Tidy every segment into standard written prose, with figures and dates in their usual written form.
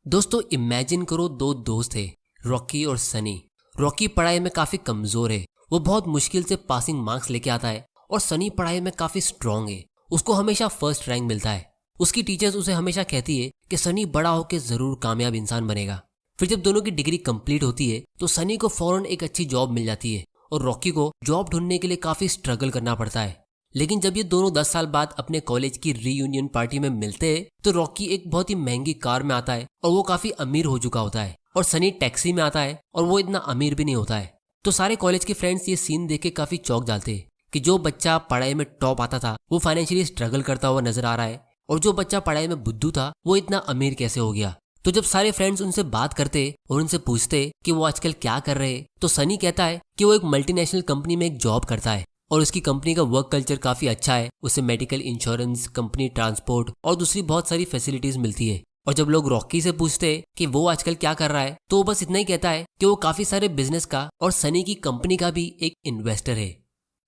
दोस्तों इमेजिन करो दो दोस्त थे, रॉकी और सनी। रॉकी पढ़ाई में काफी कमजोर है, वो बहुत मुश्किल से पासिंग मार्क्स लेके आता है। और सनी पढ़ाई में काफी स्ट्रांग है, उसको हमेशा फर्स्ट रैंक मिलता है। उसकी टीचर्स उसे हमेशा कहती है कि सनी बड़ा होकर जरूर कामयाब इंसान बनेगा। फिर जब दोनों की डिग्री कंप्लीट होती है तो सनी को फौरन एक अच्छी जॉब मिल जाती है और रॉकी को जॉब ढूंढने के लिए काफी स्ट्रगल करना पड़ता है। लेकिन जब ये दोनों 10 साल बाद अपने कॉलेज की रीयूनियन पार्टी में मिलते हैं तो रॉकी एक बहुत ही महंगी कार में आता है और वो काफी अमीर हो चुका होता है, और सनी टैक्सी में आता है और वो इतना अमीर भी नहीं होता है। तो सारे कॉलेज के फ्रेंड्स ये सीन देख के काफी चौंक जाते हैं कि जो बच्चा पढ़ाई में टॉप आता था वो फाइनेंशियली स्ट्रगल करता हुआ नजर आ रहा है, और जो बच्चा पढ़ाई में बुद्धू था वो इतना अमीर कैसे हो गया। तो जब सारे फ्रेंड्स उनसे बात करते और उनसे पूछते कि वो आजकल क्या कर रहे हैं, तो सनी कहता है कि वो एक मल्टीनेशनल कंपनी में एक जॉब करता है और उसकी कंपनी का वर्क कल्चर काफी अच्छा है। उसे मेडिकल इंश्योरेंस, कंपनी ट्रांसपोर्ट और दूसरी बहुत सारी फैसिलिटीज मिलती है। और जब लोग रॉकी से पूछते हैं कि वो आजकल क्या कर रहा है तो वो बस इतना ही कहता है कि वो काफी सारे बिजनेस का और सनी की कंपनी का भी एक इन्वेस्टर है।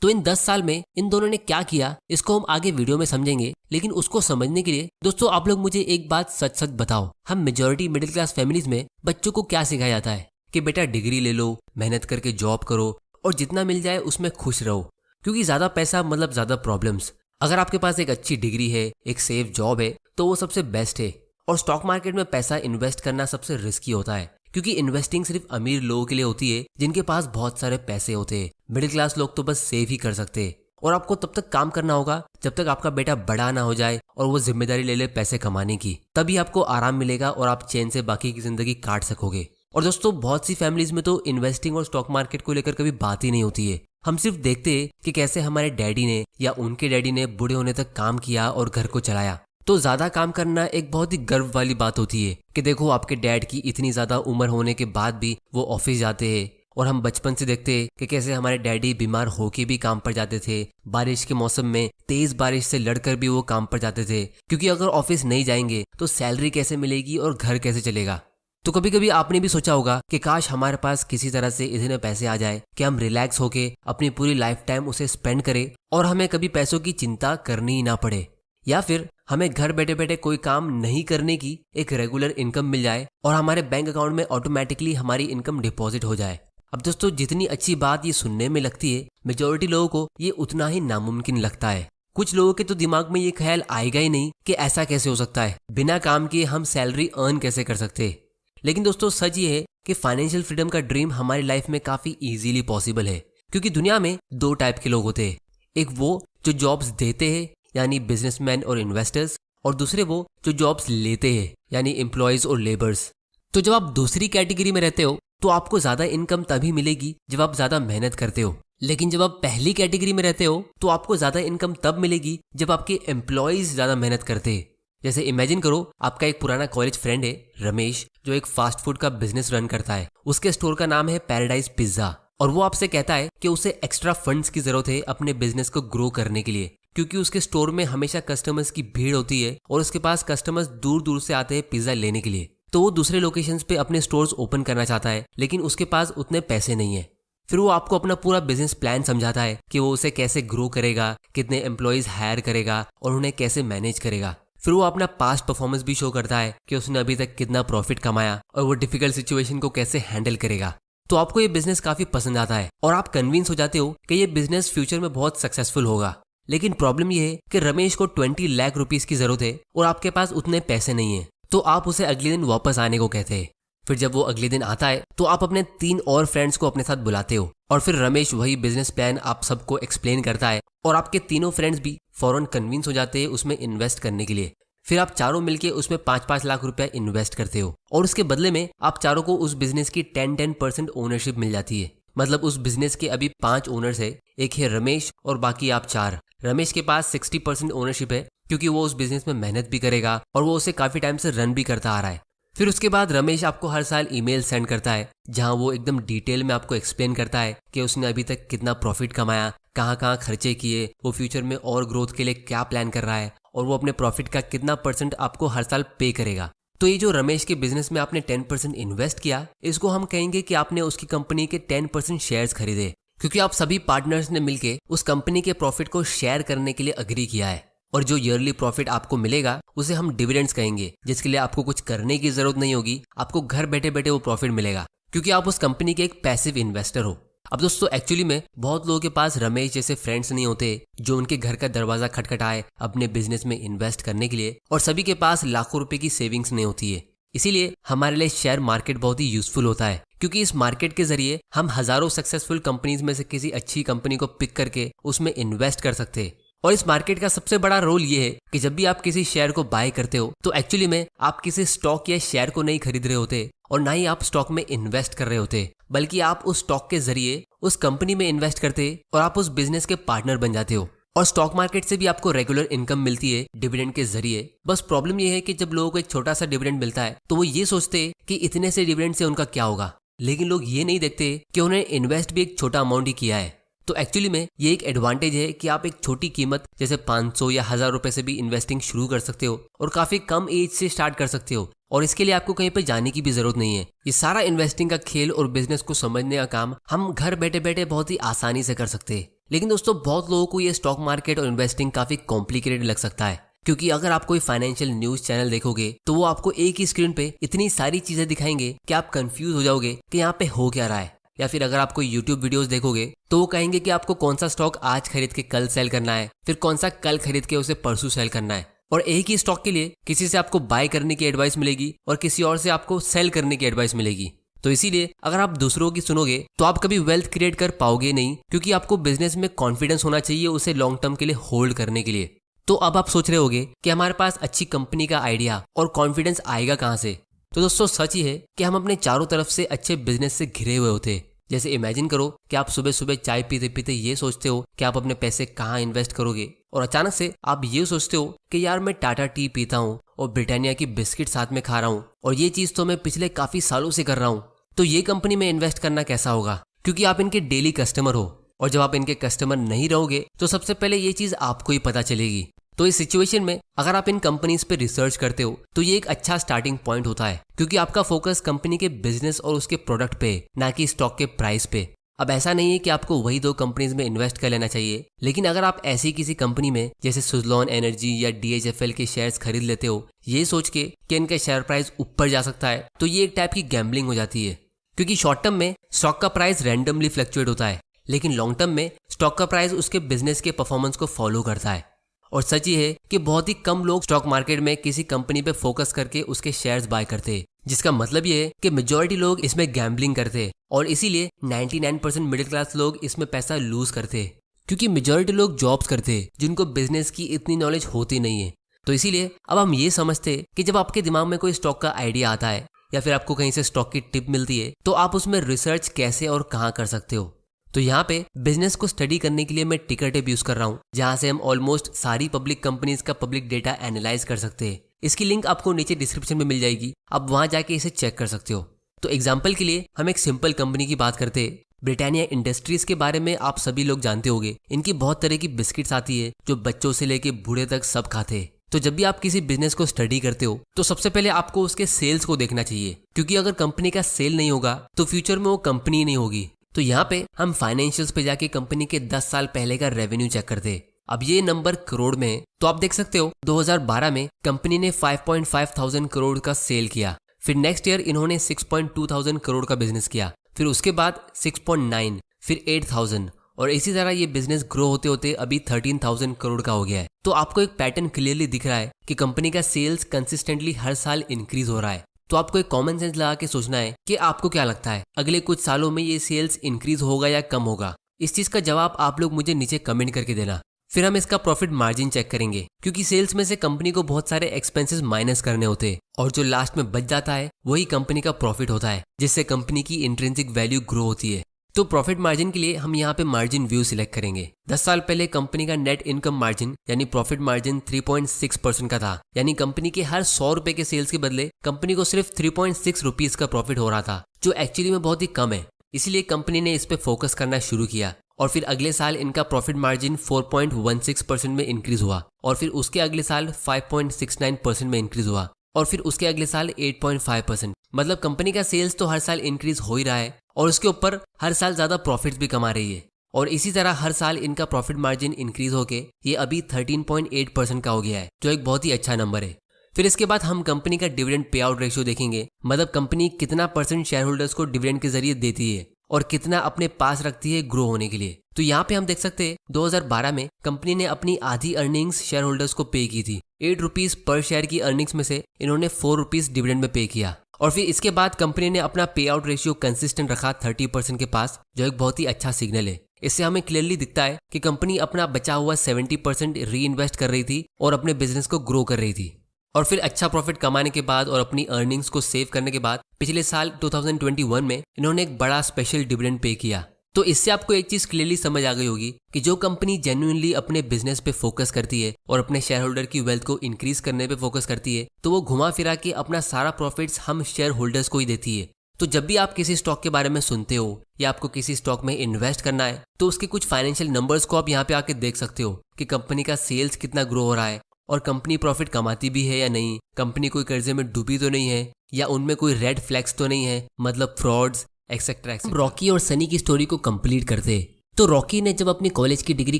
तो इन 10 साल में इन दोनों ने क्या किया इसको हम आगे वीडियो में समझेंगे, लेकिन उसको समझने के लिए दोस्तों आप लोग मुझे एक बात सच सच बताओ, हम मेजॉरिटी मिडिल क्लास फैमिलीज में बच्चों को क्या सिखाया जाता है कि बेटा डिग्री ले लो, मेहनत करके जॉब करो और जितना मिल जाए उसमें खुश रहो, क्योंकि ज्यादा पैसा मतलब ज्यादा प्रॉब्लम्स। अगर आपके पास एक अच्छी डिग्री है, एक सेफ जॉब है तो वो सबसे बेस्ट है। और स्टॉक मार्केट में पैसा इन्वेस्ट करना सबसे रिस्की होता है, क्योंकि इन्वेस्टिंग सिर्फ अमीर लोगों के लिए होती है जिनके पास बहुत सारे पैसे होते हैं। मिडिल क्लास लोग तो बस सेव ही कर सकते हैं। और आपको तब तक काम करना होगा जब तक आपका बेटा बड़ा ना हो जाए और वो जिम्मेदारी ले ले पैसे कमाने की, तभी आपको आराम मिलेगा और आप चैन से बाकी की जिंदगी काट सकोगे। और दोस्तों बहुत सी फैमिलीज में तो इन्वेस्टिंग और स्टॉक मार्केट को लेकर कभी बात ही नहीं होती है। हम सिर्फ देखते हैं कि कैसे हमारे डैडी ने या उनके डैडी ने बूढ़े होने तक काम किया और घर को चलाया। तो ज्यादा काम करना एक बहुत ही गर्व वाली बात होती है कि देखो आपके डैड की इतनी ज्यादा उम्र होने के बाद भी वो ऑफिस जाते हैं। और हम बचपन से देखते हैं कि कैसे हमारे डैडी बीमार होके भी काम पर जाते थे, बारिश के मौसम में तेज बारिश से लड़कर भी वो काम पर जाते थे, क्योंकि अगर ऑफिस नहीं जाएंगे तो सैलरी कैसे मिलेगी और घर कैसे चलेगा। तो कभी कभी आपने भी सोचा होगा कि काश हमारे पास किसी तरह से इतने पैसे आ जाए कि हम रिलैक्स होके अपनी पूरी लाइफ टाइम उसे स्पेंड करें और हमें कभी पैसों की चिंता करनी ही ना पड़े, या फिर हमें घर बैठे बैठे कोई काम नहीं करने की एक रेगुलर इनकम मिल जाए और हमारे बैंक अकाउंट में ऑटोमेटिकली हमारी इनकम डिपॉजिट हो जाए। अब दोस्तों जितनी अच्छी बात ये सुनने में लगती है, मेजॉरिटी लोगों को ये उतना ही नामुमकिन लगता है। कुछ लोगों के तो दिमाग में ये ख्याल आएगा ही नहीं कि ऐसा कैसे हो सकता है, बिना काम किए हम सैलरी अर्न कैसे कर सकते हैं। लेकिन दोस्तों सच ये है कि फाइनेंशियल फ्रीडम का ड्रीम हमारी लाइफ में काफी इजीली पॉसिबल है, क्योंकि दुनिया में दो टाइप के लोग होते हैं। एक वो जो जॉब्स देते हैं यानी बिजनेसमैन और इन्वेस्टर्स, और दूसरे वो जो जॉब्स लेते हैं यानी एम्प्लॉयज और लेबर्स। तो जब आप दूसरी कैटेगरी में रहते हो तो आपको ज्यादा इनकम तभी मिलेगी जब आप ज्यादा मेहनत करते हो, लेकिन जब आप पहली कैटेगरी में रहते हो तो आपको ज्यादा इनकम तब मिलेगी जब आपके एम्प्लॉयज ज्यादा मेहनत करते हैं। जैसे इमेजिन करो आपका एक पुराना कॉलेज फ्रेंड है रमेश, जो एक फास्ट फूड का बिजनेस रन करता है। उसके स्टोर का नाम है पैराडाइज पिज्जा, और वो आपसे कहता है कि उसे एक्स्ट्रा फंड्स की जरूरत है अपने बिजनेस को ग्रो करने के लिए, क्योंकि उसके स्टोर में हमेशा कस्टमर्स की भीड़ होती है और उसके पास कस्टमर्स दूर दूर से आते हैं पिज्जा लेने के लिए। तो वो दूसरे लोकेशंस पे अपने स्टोर्स ओपन करना चाहता है, लेकिन उसके पास उतने पैसे नहीं है। फिर वो आपको अपना पूरा बिजनेस प्लान समझाता है कि वो उसे कैसे ग्रो करेगा, कितने एम्प्लॉयज हायर करेगा और उन्हें कैसे मैनेज करेगा। फिर वो अपना पास्ट परफॉर्मेंस भी शो करता है कि उसने अभी तक कितना प्रॉफिट कमाया और वो डिफिकल्ट सिचुएशन को कैसे हैंडल करेगा। तो आपको ये बिजनेस काफी पसंद आता है और आप कन्विंस हो जाते हो कि ये बिजनेस फ्यूचर में बहुत सक्सेसफुल होगा। लेकिन प्रॉब्लम ये है कि रमेश को 20 लाख रुपीस की जरूरत है और आपके पास उतने पैसे नहीं है। तो आप उसे अगले दिन वापस आने को कहते हैं। फिर जब वो अगले दिन आता है तो आप अपने 3 और फ्रेंड्स को अपने साथ बुलाते हो और फिर रमेश वही बिजनेस प्लान आप सबको एक्सप्लेन करता है और आपके तीनों फ्रेंड्स भी फौरन कन्विंस हो जाते हैं उसमें इन्वेस्ट करने के लिए। फिर आप चारों मिलके उसमें 5-5 लाख रुपया इन्वेस्ट करते हो और उसके बदले में आप चारों को उस बिजनेस की 10% ओनरशिप मिल जाती है। मतलब उस बिजनेस के अभी 5 ओनर्स है, एक है रमेश और बाकी आप 4। रमेश के पास 60% ओनरशिप है क्योंकि वो उस बिजनेस में मेहनत भी करेगा और वो उसे काफी टाइम से रन भी करता आ रहा है। फिर उसके बाद रमेश आपको हर साल ईमेल सेंड करता है जहां वो एकदम डिटेल में आपको एक्सप्लेन करता है कि उसने अभी तक कितना प्रॉफिट कमाया, कहाँ कहाँ खर्चे किए, वो फ्यूचर में और ग्रोथ के लिए क्या प्लान कर रहा है और वो अपने प्रॉफिट का कितना % आपको हर साल पे करेगा। तो ये जो रमेश के बिजनेस में आपने 10% इन्वेस्ट किया, इसको हम कहेंगे कि आपने उसकी कंपनी के 10% शेयर्स खरीदे, क्योंकि आप सभी पार्टनर्स ने मिलकर उस कंपनी के प्रॉफिट को शेयर करने के लिए अग्री किया है। और जो ईयरली प्रॉफिट आपको मिलेगा उसे हम डिविडेंड्स कहेंगे, जिसके लिए आपको कुछ करने की जरूरत नहीं होगी, आपको घर बैठे बैठे वो प्रॉफिट मिलेगा क्योंकि आप उस कंपनी के एक पैसिव इन्वेस्टर हो। अब दोस्तों एक्चुअली में बहुत लोगों के पास रमेश जैसे फ्रेंड्स नहीं होते जो उनके घर का दरवाजा खटखटाए अपने बिजनेस में इन्वेस्ट करने के लिए, और सभी के पास लाखों रुपए की सेविंग्स नहीं होती है। इसीलिए हमारे लिए शेयर मार्केट बहुत ही यूजफुल होता है क्योंकि इस मार्केट के जरिए हम हजारों सक्सेसफुल कंपनीज में से किसी अच्छी कंपनी को पिक करके उसमें इन्वेस्ट कर सकते हैं। और इस मार्केट का सबसे बड़ा रोल ये है कि जब भी आप किसी शेयर को बाय करते हो तो एक्चुअली में आप किसी स्टॉक या शेयर को नहीं खरीद रहे होते और ना ही आप स्टॉक में इन्वेस्ट कर रहे होते, बल्कि आप उस स्टॉक के जरिए उस कंपनी में इन्वेस्ट करते और आप उस बिजनेस के पार्टनर बन जाते हो। और स्टॉक मार्केट से भी आपको रेगुलर इनकम मिलती है डिविडेंड के जरिए। बस प्रॉब्लम ये है कि जब लोगों को एक छोटा सा डिविडेंड मिलता है तो वो ये सोचते हैं कि इतने से डिविडेंड से उनका क्या होगा, लेकिन लोग ये नहीं देखते कि उन्हें इन्वेस्ट भी एक छोटा अमाउंट ही किया है। तो एक्चुअली में ये एक एडवांटेज है कि आप एक छोटी कीमत जैसे 500 या 1000 रुपए से भी इन्वेस्टिंग शुरू कर सकते हो और काफी कम एज से स्टार्ट कर सकते हो, और इसके लिए आपको कहीं पे जाने की भी जरूरत नहीं है। ये सारा इन्वेस्टिंग का खेल और बिजनेस को समझने का काम हम घर बैठे बैठे बहुत ही आसानी से कर सकते हैं। लेकिन दोस्तों बहुत लोगों को ये स्टॉक मार्केट और इन्वेस्टिंग काफी कॉम्प्लिकेटेड लग सकता है, क्योंकि अगर आप कोई फाइनेंशियल न्यूज चैनल देखोगे तो वो आपको एक ही स्क्रीन पे इतनी सारी चीजें दिखाएंगे कि आप कंफ्यूज हो जाओगे कि यहाँ पे हो क्या रहा है। या फिर अगर आप कोई यूट्यूब वीडियोस देखोगे तो वो कहेंगे कि आपको कौन सा स्टॉक आज खरीद के कल सेल करना है, फिर कौन सा कल खरीद के उसे परसों सेल करना है। और एक ही स्टॉक के लिए किसी से आपको बाय करने की एडवाइस मिलेगी और किसी और से आपको सेल करने की एडवाइस मिलेगी। तो इसीलिए अगर आप दूसरों की सुनोगे तो आप कभी वेल्थ क्रिएट कर पाओगे नहीं, क्योंकि आपको बिजनेस में कॉन्फिडेंस होना चाहिए उसे लॉन्ग टर्म के लिए होल्ड करने के लिए। तो अब आप सोच रहे होगे कि हमारे पास अच्छी कंपनी का आइडिया और कॉन्फिडेंस आएगा कहाँ से। तो दोस्तों सच ही है कि हम अपने चारों तरफ से अच्छे बिजनेस से घिरे हुए होते हैं। जैसे इमेजिन करो कि आप सुबह सुबह चाय पीते पीते ये सोचते हो कि आप अपने पैसे कहाँ इन्वेस्ट करोगे, और अचानक से आप ये सोचते हो कि यार मैं टाटा टी पीता हूँ और ब्रिटानिया की बिस्किट साथ में खा रहा हूँ और ये चीज तो मैं पिछले काफी सालों से कर रहा हूँ, तो ये कंपनी में इन्वेस्ट करना कैसा होगा, क्योंकि आप इनके डेली कस्टमर हो। और जब आप इनके कस्टमर नहीं रहोगे तो सबसे पहले ये चीज आपको ही पता चलेगी। तो इस सिचुएशन में अगर आप इन कंपनीज पे रिसर्च करते हो तो ये एक अच्छा स्टार्टिंग पॉइंट होता है, क्योंकि आपका फोकस कंपनी के बिजनेस और उसके प्रोडक्ट पे, ना कि स्टॉक के प्राइस पे। अब ऐसा नहीं है कि आपको वही 2 कंपनीज में इन्वेस्ट कर लेना चाहिए, लेकिन अगर आप ऐसी किसी कंपनी में जैसे सुज़लॉन एनर्जी या DHFL के शेयर्स खरीद लेते हो ये सोच के कि इनका शेयर प्राइस ऊपर जा सकता है, तो ये एक टाइप की गैम्बलिंग हो जाती है। क्योंकि शॉर्ट टर्म में स्टॉक का प्राइस रैंडमली फ्लक्चुएट होता है, लेकिन लॉन्ग टर्म में स्टॉक का प्राइस उसके बिजनेस के परफॉर्मेंस को फॉलो करता है। और सच ये है कि बहुत ही कम लोग स्टॉक मार्केट में किसी कंपनी पे फोकस करके उसके शेयर्स बाय करते हैं, जिसका मतलब ये है कि मेजॉरिटी लोग इसमें गैम्बलिंग करते हैं और इसीलिए 99% मिडिल क्लास लोग इसमें पैसा लूज करते हैं, क्योंकि मेजॉरिटी लोग जॉब्स करते हैं जिनको बिजनेस की इतनी नॉलेज होती नहीं है। तो इसीलिए अब हम ये समझते हैं कि जब आपके दिमाग में कोई स्टॉक का आइडिया आता है या फिर आपको कहीं से स्टॉक की टिप मिलती है तो आप उसमें रिसर्च कैसे और कहाँ कर सकते हो। तो यहाँ पे बिजनेस को स्टडी करने के लिए मैं टिकर टेप यूज कर रहा हूँ, जहाँ से हम ऑलमोस्ट सारी पब्लिक कंपनीज का पब्लिक डेटा एनालाइज कर सकते हैं। इसकी लिंक आपको नीचे डिस्क्रिप्शन में मिल जाएगी, आप वहां जाके इसे चेक कर सकते हो। तो एग्जाम्पल के लिए हम एक सिंपल कंपनी की बात करते हैं, ब्रिटानिया इंडस्ट्रीज के बारे में आप सभी लोग जानते होंगे। इनकी बहुत तरह की बिस्किट्स आती है जो बच्चों से लेके बूढ़े तक सब खाते हैं। तो जब भी आप किसी बिजनेस को स्टडी करते हो तो सबसे पहले आपको उसके सेल्स को देखना चाहिए, क्योंकि अगर कंपनी का सेल नहीं होगा तो फ्यूचर में वो कंपनी नहीं होगी। तो यहाँ पे हम फाइनेंशियल्स पे जाके कंपनी के 10 साल पहले का रेवेन्यू चेक करते हैं। अब ये नंबर करोड़ में है, तो आप देख सकते हो 2012 में कंपनी ने 5.5 थाउजेंड करोड़ का सेल किया। फिर नेक्स्ट ईयर इन्होंने 6.2 थाउजेंड करोड़ का बिजनेस किया, फिर उसके बाद 6.9, फिर 8,000, और इसी तरह ये बिजनेस ग्रो होते होते अभी 13,000 करोड़ का हो गया है। तो आपको एक पैटर्न क्लियरली दिख रहा है कि कंपनी का सेल्स कंसिस्टेंटली हर साल इंक्रीज हो रहा है। तो आपको एक कॉमन सेंस लगा के सोचना है कि आपको क्या लगता है अगले कुछ सालों में ये सेल्स इंक्रीज होगा या कम होगा। इस चीज का जवाब आप लोग मुझे नीचे कमेंट करके देना। फिर हम इसका प्रॉफिट मार्जिन चेक करेंगे, क्योंकि सेल्स में से कंपनी को बहुत सारे एक्सपेंसेस माइनस करने होते हैं और जो लास्ट में बच जाता है वही कंपनी का प्रॉफिट होता है, जिससे कंपनी की इंट्रिंसिक वैल्यू ग्रो होती है। तो प्रॉफिट मार्जिन के लिए हम यहाँ पे मार्जिन व्यू सिलेक्ट करेंगे। 10 साल पहले कंपनी का नेट इनकम मार्जिन यानी प्रॉफिट मार्जिन 3.6% का था, यानी कंपनी के हर 100 रुपए के सेल्स के बदले कंपनी को सिर्फ 3.6 रुपीज का प्रॉफिट हो रहा था, जो एक्चुअली में बहुत ही कम है। इसलिए कंपनी ने इस पे फोकस करना शुरू किया और फिर अगले साल इनका प्रॉफिट मार्जिन 4.16% में इंक्रीज हुआ, और फिर उसके अगले साल 5.69% में इंक्रीज हुआ, और फिर उसके अगले साल 8.5%। मतलब कंपनी का सेल्स तो हर साल इंक्रीज हो ही रहा है और उसके ऊपर हर साल ज्यादा प्रॉफिट्स भी कमा रही है। और इसी तरह हर साल इनका प्रॉफिट मार्जिन इंक्रीज होके ये अभी 13.8% का हो गया है, जो एक बहुत ही अच्छा नंबर है। फिर इसके बाद हम कंपनी का डिविडेंड पे आउट रेशियो देखेंगे, मतलब कंपनी कितना परसेंट शेयर होल्डर्स को डिविडेंड के जरिए देती है और कितना अपने पास रखती है ग्रो होने के लिए। तो यहाँ पे हम देख सकते हैं 2012 में कंपनी ने अपनी आधी अर्निंग्स शेयर होल्डर्स को पे की थी। 8 रुपीज पर शेयर की अर्निंग्स में से इन्होंने 4 रुपीज डिविडेंड में पे किया। और फिर इसके बाद कंपनी ने अपना पे आउट रेशियो कंसिस्टेंट रखा 30% के पास, जो एक बहुत ही अच्छा सिग्नल है। इससे हमें क्लियरली दिखता है कि कंपनी अपना बचा हुआ 70% री इन्वेस्ट कर रही थी और अपने बिजनेस को ग्रो कर रही थी। और फिर अच्छा प्रॉफिट कमाने के बाद और अपनी अर्निंग्स को सेव करने के बाद पिछले साल 2021 में इन्होंने एक बड़ा स्पेशल डिविडेंड पे किया। तो इससे आपको एक चीज क्लियरली समझ आ गई होगी कि जो कंपनी जेन्युइनली अपने बिजनेस पे फोकस करती है और अपने शेयर होल्डर की वेल्थ को इंक्रीज करने पे फोकस करती है, तो वो घुमा फिरा के अपना सारा प्रॉफिट्स हम शेयर होल्डर्स को ही देती है। तो जब भी आप किसी स्टॉक के बारे में सुनते हो या आपको किसी स्टॉक में इन्वेस्ट करना है, तो उसके कुछ फाइनेंशियल नंबर्स को आप यहाँ पे आके देख सकते हो कि कंपनी का सेल्स कितना ग्रो हो रहा है और कंपनी प्रॉफिट कमाती भी है या नहीं, कंपनी कोई कर्जे में डूबी तो नहीं है, या उनमें कोई रेड फ्लैग्स तो नहीं है, मतलब फ्रॉड्स एक्सेट्रा। रॉकी और सनी की स्टोरी को कंप्लीट करते। तो रॉकी ने जब अपनी कॉलेज की डिग्री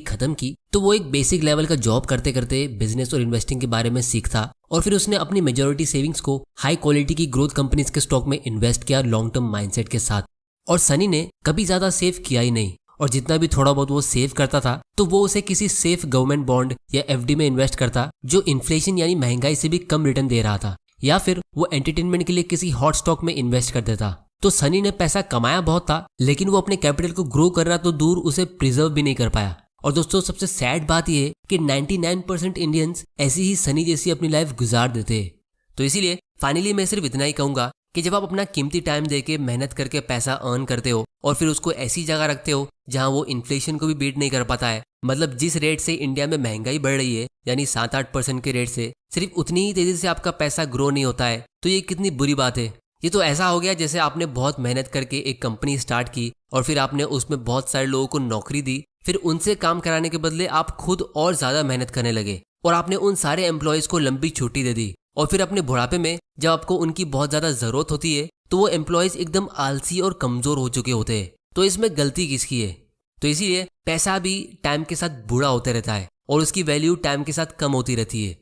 खत्म की तो वो एक बेसिक लेवल का जॉब करते करते बिजनेस और इन्वेस्टिंग के बारे में सीखता और फिर उसने अपनी मेजॉरिटी सेविंग्स को हाई क्वालिटी की ग्रोथ कंपनीज के स्टॉक में इन्वेस्ट किया लॉन्ग टर्म माइंडसेट के साथ। और सनी ने कभी ज्यादा सेव किया ही नहीं, और जितना भी थोड़ा बहुत वो सेव करता था तो वो उसे किसी सेफ गवर्नमेंट बॉन्ड या एफडी में इन्वेस्ट करता जो इन्फ्लेशन यानी महंगाई से भी कम रिटर्न दे रहा था, या फिर वो एंटरटेनमेंट के लिए किसी हॉट स्टॉक में इन्वेस्ट कर देता। तो सनी ने पैसा कमाया बहुत था, लेकिन वो अपने कैपिटल को ग्रो कर रहा तो दूर उसे प्रिजर्व भी नहीं कर पाया। और दोस्तों सबसे सैड बात यह है कि 99% इंडियंस ऐसी ही सनी जैसी अपनी लाइफ गुजार देते हैं। तो इसीलिए फाइनली मैं सिर्फ इतना ही कहूंगा कि जब आप अपना कीमती टाइम देके मेहनत करके पैसा अर्न करते हो और फिर उसको ऐसी जगह रखते हो जहां वो इन्फ्लेशन को भी बीट नहीं कर पाता है, मतलब जिस रेट से इंडिया में महंगाई बढ़ रही है यानी 7-8% के रेट से सिर्फ उतनी ही तेजी से आपका पैसा ग्रो नहीं होता है, तो ये कितनी बुरी बात है। ये तो ऐसा हो गया जैसे आपने बहुत मेहनत करके एक कंपनी स्टार्ट की और फिर आपने उसमें बहुत सारे लोगों को नौकरी दी, फिर उनसे काम कराने के बदले आप खुद और ज्यादा मेहनत करने लगे और आपने उन सारे एम्प्लॉयज को लंबी छुट्टी दे दी। और फिर अपने बुढ़ापे में जब आपको उनकी बहुत ज्यादा जरूरत होती है तो वो एम्प्लॉयज एकदम आलसी और कमजोर हो चुके होते हैं। तो इसमें गलती किसकी है? तो इसीलिए पैसा भी टाइम के साथ बूढ़ा होते रहता है और उसकी वैल्यू टाइम के साथ कम होती रहती है।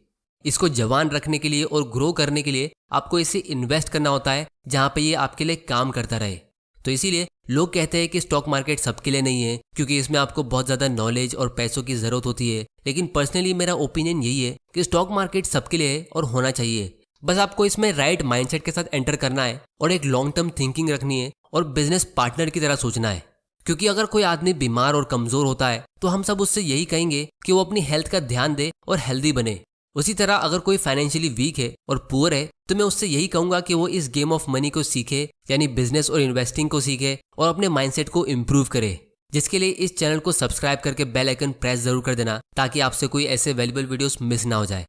इसको जवान रखने के लिए और ग्रो करने के लिए आपको इसे इन्वेस्ट करना होता है जहां पे ये आपके लिए काम करता रहे। तो इसीलिए लोग कहते हैं कि स्टॉक मार्केट सबके लिए नहीं है क्योंकि इसमें आपको बहुत ज्यादा नॉलेज और पैसों की जरूरत होती है, लेकिन पर्सनली मेरा ओपिनियन यही है कि स्टॉक मार्केट सबके लिए है और होना चाहिए। बस आपको इसमें राइट माइंडसेट के साथ एंटर करना है और एक लॉन्ग टर्म थिंकिंग रखनी है और बिजनेस पार्टनर की तरह सोचना है। क्योंकि अगर कोई आदमी बीमार और कमजोर होता है तो हम सब उससे यही कहेंगे कि वो अपनी हेल्थ का ध्यान दे और हेल्दी बने। उसी तरह अगर कोई फाइनेंशियली वीक है और पुअर है तो मैं उससे यही कहूंगा कि वो इस गेम ऑफ मनी को सीखे, यानी बिजनेस और इन्वेस्टिंग को सीखे और अपने माइंडसेट को इम्प्रूव करे। जिसके लिए इस चैनल को सब्सक्राइब करके बेल आइकन प्रेस जरूर कर देना ताकि आपसे कोई ऐसे वैल्यूबल वीडियोस मिस ना हो जाए।